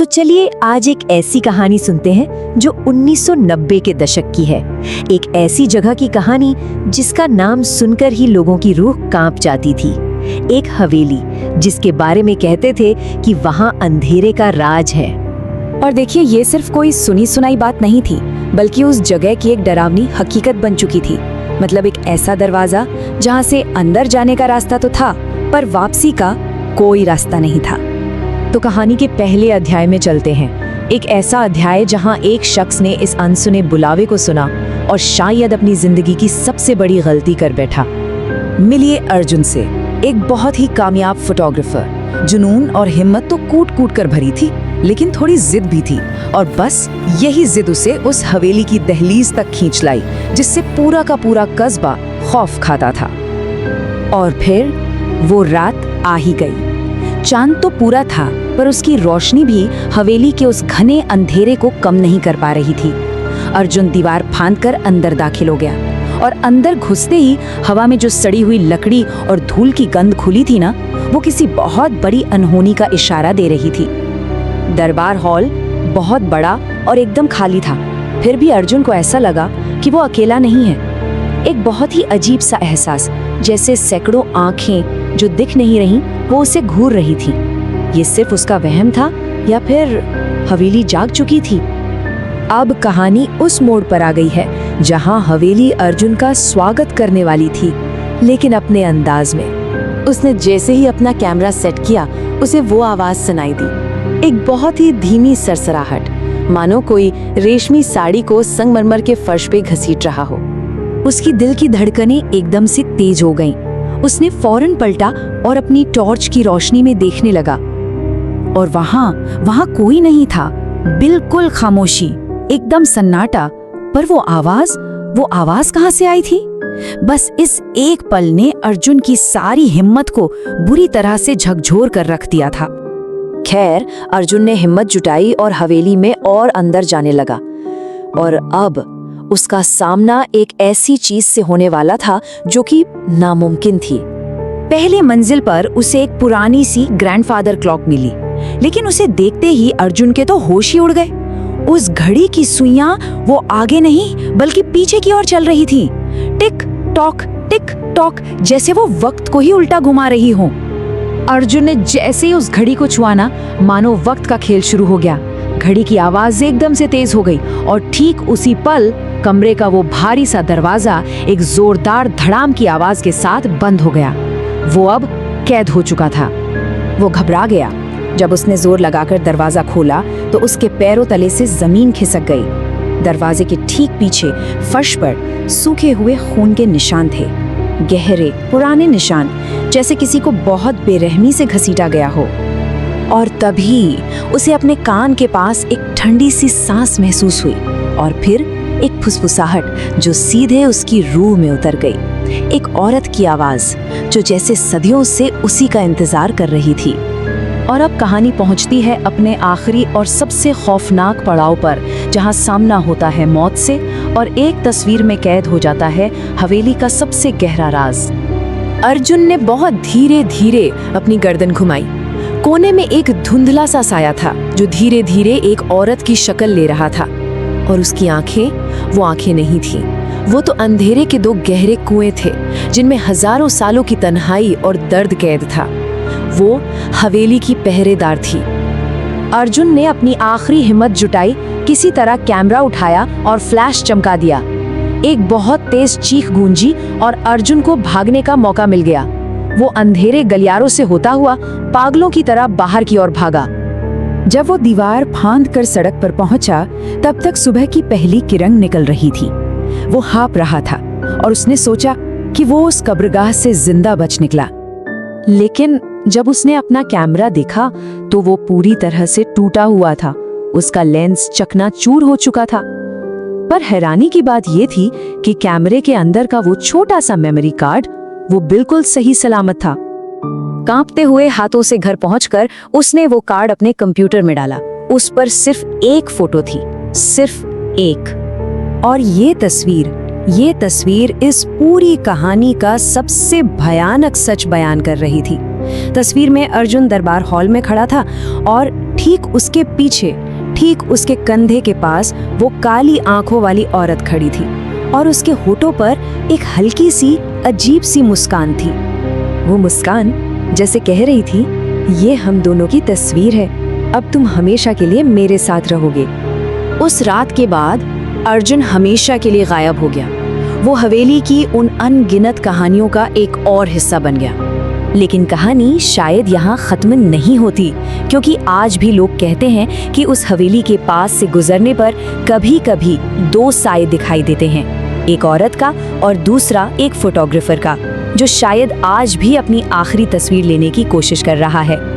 तो चलिए आज एक ऐसी कहानी सुनते हैं जो 1990 के दशक की है। एक ऐसी जगह की कहानी जिसका नाम सुनकर ही लोगों की रूह कांप जाती थी। एक हवेली जिसके बारे में कहते थे कि वहां अंधेरे का राज है। और देखिए, ये सिर्फ कोई सुनी सुनाई बात नहीं थी, बल्कि उस जगह की एक डरावनी हकीकत बन चुकी थी। मतलब एक ऐसा दरवाजा जहां से अंदर जाने का रास्ता तो था, पर वापसी का कोई रास्ता नहीं था। तो कहानी के पहले अध्याय में चलते हैं। एक ऐसा अध्याय जहां एक शख्स ने इस अनसुने बुलावे को सुना और शायद अपनी जिंदगी की सबसे बड़ी गलती कर बैठा। मिलिए अर्जुन से, एक बहुत ही कामयाब फोटोग्राफर। जुनून और हिम्मत तो कूट कूट कर भरी थी, लेकिन थोड़ी जिद भी थी, और बस यही जिद उसे उस हवेली की दहलीज तक खींच लाई जिससे पूरा का पूरा कस्बा खौफ खाता था। और फिर वो रात आ ही गई। चांद तो पूरा था, पर उसकी रोशनी भी हवेली के उस घने अंधेरे को कम नहीं कर पा रही थी। अर्जुन दीवार फांदकर अंदर दाखिल हो गया, और अंदर घुसते ही हवा में जो सड़ी हुई लकड़ी और धूल की गंध खुली थी ना, वो किसी बहुत बड़ी अनहोनी का इशारा दे रही थी। दरबार हॉल बहुत बड़ा और एकदम खाली था, फिर भी अर्जुन को ऐसा लगा कि वो अकेला नहीं है। एक बहुत ही अजीब सा एहसास, जैसे सैकड़ों आंखें जो दिख नहीं रहीं वो उसे घूर रही थी। ये सिर्फ उसका वहम था या फिर हवेली जाग चुकी थी? अब कहानी उस मोड़ पर आ गई है जहां हवेली अर्जुन का स्वागत करने वाली थी, लेकिन अपने अंदाज में। उसने जैसे ही अपना कैमरा सेट किया, उसे वो आवाज सुनाई दी, एक बहुत ही धीमी सरसराहट, मानो कोई रेशमी साड़ी को संगमरमर के फर्श पे घसीट रहा हो। उसकी दिल की धड़कनें एकदम से तेज हो गईं। उसने फौरन पलटा और अपनी टॉर्च की रोशनी में देखने लगा, और वहां कोई नहीं था। बिल्कुल खामोशी, एकदम सन्नाटा। पर वो आवाज कहां से आई थी? बस इस एक पल ने अर्जुन की सारी हिम्मत को बुरी तरह से झकझोर कर रख दिया था। खैर, अर्जुन ने हिम्मत जुटाई और हवेली में और अंदर जाने लगा। और अब उसका सामना एक ऐसी चीज से होने वाला था जो कि नामुमकिन थी। पहले मंजिल पर उसे एक पुरानी सी ग्रैंडफादर क्लॉक मिली, लेकिन उसे देखते ही अर्जुन के तो होश ही उड़ गए। उस घड़ी की सुइयां वो आगे नहीं बल्कि पीछे की ओर चल रही थी। टिक टॉक, जैसे वो वक्त को ही उल्टा घुमा रही हो। अर्जुन ने जैसे ही उस घड़ी को छुआ ना, मानो वक्त का खेल शुरू हो गया। घड़ी की आवाज एकदम से तेज हो गई, और ठीक उसी पल कमरे का वो भारी सा दरवाजा एक जोरदार धड़ाम की आवाज के साथ बंद हो गया। वो अब कैद हो चुका था। वो घबरा गया। जब उसने जोर लगाकर दरवाजा खोला तो उसके पैरों तले से जमीन खिसक गई। दरवाजे के ठीक पीछे फर्श पर सूखे हुए खून के निशान थे, गहरे पुराने निशान, जैसे किसी को बहुत बेरहमी से घसीटा गया हो। और तभी उसे अपने कान के पास एक ठंडी सी सांस महसूस हुई, और फिर एक फुसफुसाहट जो सीधे उसकी रूह में उतर गई। एक औरत की आवाज जो जैसे सदियों से उसी का इंतजार कर रही थी। और अब कहानी पहुंचती है अपने आखिरी और सबसे खौफनाक पड़ाव पर, जहां सामना होता है मौत से, और एक तस्वीर में कैद हो जाता है हवेली का सबसे गहरा राज। अर्जुन ने बहुत धीरे धीरे अपनी गर्दन घुमाई। कोने में एक धुंधला सा साया था जो धीरे धीरे एक औरत की शक्ल ले रहा था, और उसकी आंखें वो आंखें नहीं थीं। वो तो अंधेरे के दो गहरे कुएं थे जिनमें हजारों सालों की तन्हाई और दर्द कैद था। वो हवेली की पहरेदार थी। अर्जुन ने अपनी आखिरी हिम्मत जुटाई, किसी तरह कैमरा उठाया और फ्लैश चमका दिया। एक बहुत तेज चीख गूंजी और अर्जुन को भागने का मौका मिल गया। वो अंधेरे गलियारों से होता हुआ पागलों की तरह बाहर की ओर भागा। जब वो दीवार फांद कर सड़क पर पहुंचा, तब तक सुबह की पहली किरण निकल रही थी। वो हाँप रहा था, और उसने सोचा कि वो उस कब्रगाह से जिंदा बच निकला। लेकिन जब उसने अपना कैमरा देखा तो वो पूरी तरह से टूटा हुआ था। उसका लेंस चकनाचूर हो चुका था। पर हैरानी की बात ये थी कि कैमरे के अंदर का वो छोटा सा मेमोरी कार्ड वो बिल्कुल सही सलामत था। कांपते हुए हाथों से घर पहुंचकर उसने वो कार्ड अपने कंप्यूटर में डाला। उस पर सिर्फ एक फोटो थी, सिर्फ एक। और ये तस्वीर इस पूरी कहानी का सबसे भयानक सच बयान कर रही थी। तस्वीर में अर्जुन दरबार हॉल में खड़ा था और ठीक उसके पीछे, ठीक उसके कंधे के पास वो काली आंखों वाली औरत खड़ी थी और उसके होठों पर एक हल्की सी अजीब सी मुस्कान थी। वो मुस्कान जैसे कह रही थी, ये हम दोनों की तस्वीर है, अब तुम हमेशा के लिए मेरे साथ रहोगे। उस रात के बाद अर्जुन हमेशा के लिए गायब हो गया। वो हवेली की उन अनगिनत कहानियों का एक और हिस्सा बन गया। लेकिन कहानी शायद यहाँ खत्म नहीं होती, क्योंकि आज भी लोग कहते हैं कि उस हवेली के पास से गुजरने पर कभी कभी 2 साए दिखाई देते हैं, एक औरत का और दूसरा एक फोटोग्राफर का, जो शायद आज भी अपनी आखिरी तस्वीर लेने की कोशिश कर रहा है।